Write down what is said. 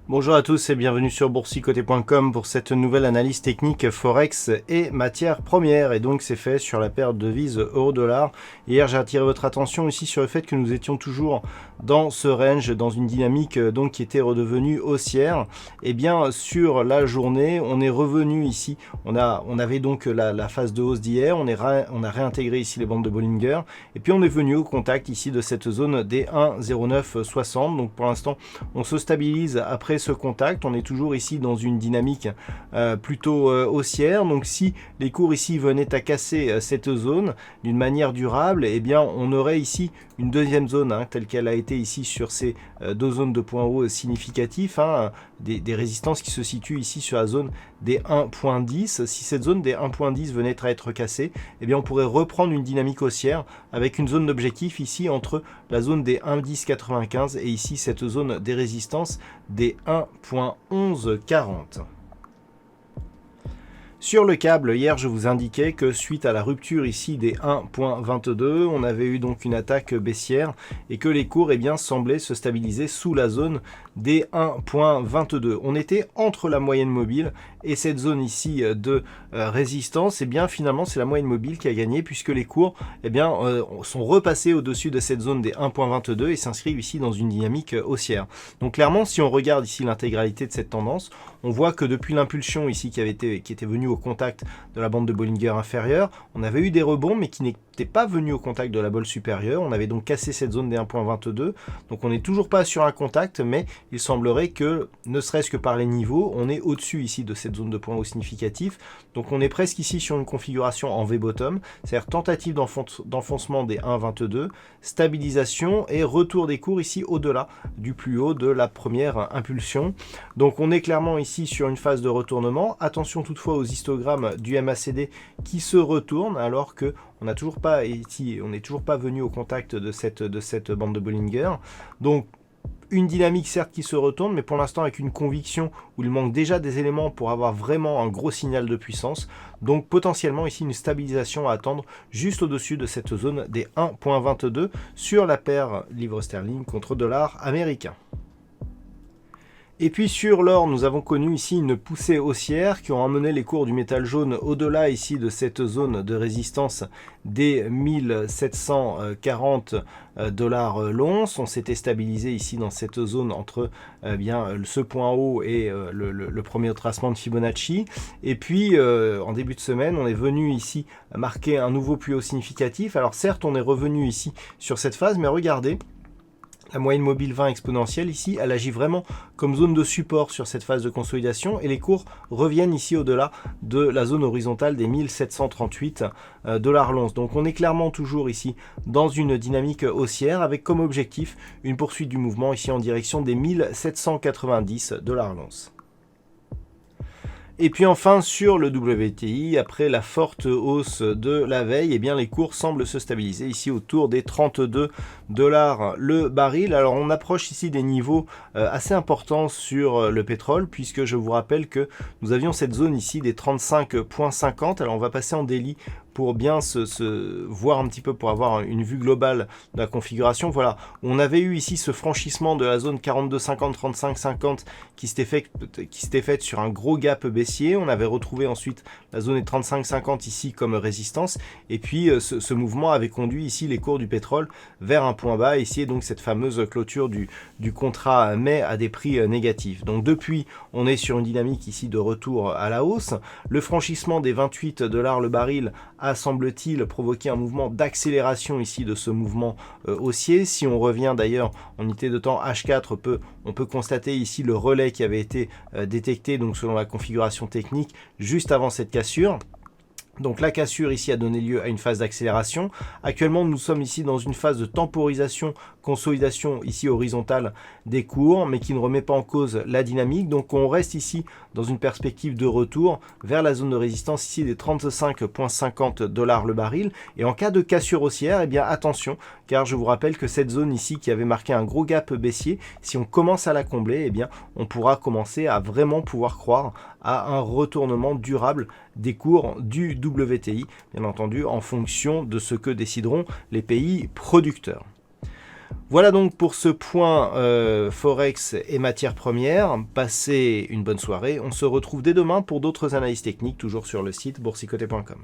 Bonjour à tous et bienvenue sur boursicoté.com pour cette nouvelle analyse technique Forex et matières premières. Et donc c'est fait sur la paire de devises euro-dollar. Hier j'ai attiré votre attention ici sur le fait que nous étions toujours dans ce range, dans une dynamique donc qui était redevenue haussière. Et bien sur la journée on est revenu ici, on avait donc la phase de hausse d'hier, on a réintégré ici les bandes de Bollinger et puis on est venu au contact ici de cette zone des 1,0960. Donc pour l'instant on se stabilise après ce contact, on est toujours ici dans une dynamique plutôt haussière. Donc si les cours ici venaient à casser cette zone d'une manière durable, eh bien on aurait ici une deuxième zone telle qu'elle a été ici sur ces deux zones de points hauts significatifs, des résistances qui se situent ici sur la zone des 1.10. Si cette zone des 1.10 venait à être cassée, eh bien on pourrait reprendre une dynamique haussière avec une zone d'objectif ici entre la zone des 1.1095 et ici cette zone des résistances des 1.1140. Sur le câble, hier je vous indiquais que suite à la rupture ici des 1.22, on avait eu donc une attaque baissière et que les cours semblaient se stabiliser sous la zone des 1.22. On était entre la moyenne mobile et cette zone ici de résistance. Et bien finalement c'est la moyenne mobile qui a gagné puisque les cours sont repassés au-dessus de cette zone des 1.22 et s'inscrivent ici dans une dynamique haussière. Donc clairement si on regarde ici l'intégralité de cette tendance, on voit que depuis l'impulsion ici qui était venue au contact de la bande de Bollinger inférieure, on avait eu des rebonds mais qui n'étaient pas venus au contact de la bolle supérieure. On avait donc cassé cette zone des 1.22, donc on n'est toujours pas sur un contact, mais il semblerait que, ne serait-ce que par les niveaux, on est au-dessus ici de cette zone de points hauts significatifs. Donc on est presque ici sur une configuration en V-bottom, c'est-à-dire tentative d'enfoncement des 1.22, stabilisation et retour des cours ici au-delà du plus haut de la première impulsion. Donc on est clairement ici sur une phase de retournement. Attention toutefois aux histogrammes du MACD qui se retournent alors que on n'est toujours pas venu au contact de cette bande de Bollinger. Donc une dynamique certes qui se retourne, mais pour l'instant avec une conviction où il manque déjà des éléments pour avoir vraiment un gros signal de puissance. Donc potentiellement ici une stabilisation à attendre juste au-dessus de cette zone des 1.22 sur la paire livre sterling contre dollar américain. Et puis sur l'or, nous avons connu ici une poussée haussière qui ont amené les cours du métal jaune au-delà ici de cette zone de résistance des 1740 $ l'once. On s'était stabilisé ici dans cette zone entre ce point haut et le premier retracement de Fibonacci. Et puis en début de semaine, on est venu ici marquer un nouveau plus haut significatif. Alors certes, on est revenu ici sur cette phase, mais regardez, la moyenne mobile 20 exponentielle ici, elle agit vraiment comme zone de support sur cette phase de consolidation et les cours reviennent ici au-delà de la zone horizontale des 1738 $ l'once. Donc on est clairement toujours ici dans une dynamique haussière avec comme objectif une poursuite du mouvement ici en direction des 1790 $ l'once. Et puis enfin sur le WTI, après la forte hausse de la veille, les cours semblent se stabiliser ici autour des 32 $ le baril. Alors on approche ici des niveaux assez importants sur le pétrole, puisque je vous rappelle que nous avions cette zone ici des 35,50. Alors on va passer en daily pour bien se voir un petit peu, pour avoir une vue globale de la configuration. Voilà, on avait eu ici ce franchissement de la zone 42,50, 35,50 qui s'était faite sur un gros gap baissier. On avait retrouvé ensuite la zone des 35,50 ici comme résistance. Et puis ce mouvement avait conduit ici les cours du pétrole vers un point bas. Ici, donc cette fameuse clôture du contrat mai à des prix négatifs. Donc depuis, on est sur une dynamique ici de retour à la hausse. Le franchissement des 28 $ le baril a, semble-t-il, provoqué un mouvement d'accélération ici de ce mouvement haussier. Si on revient d'ailleurs en unité de temps H4, on peut constater ici le relais qui avait été détecté donc selon la configuration technique juste avant cette cassure. Donc la cassure ici a donné lieu à une phase d'accélération. Actuellement, nous sommes ici dans une phase de temporisation, consolidation ici horizontale des cours, mais qui ne remet pas en cause la dynamique. Donc on reste ici dans une perspective de retour vers la zone de résistance ici des 35,50 $ le baril. Et en cas de cassure haussière, eh bien attention, car je vous rappelle que cette zone ici qui avait marqué un gros gap baissier, si on commence à la combler, eh bien on pourra commencer à vraiment pouvoir croire à un retournement durable des cours du WTI, bien entendu en fonction de ce que décideront les pays producteurs. Voilà donc pour ce point Forex et matières premières. Passez une bonne soirée. On se retrouve dès demain pour d'autres analyses techniques, toujours sur le site boursicoté.com.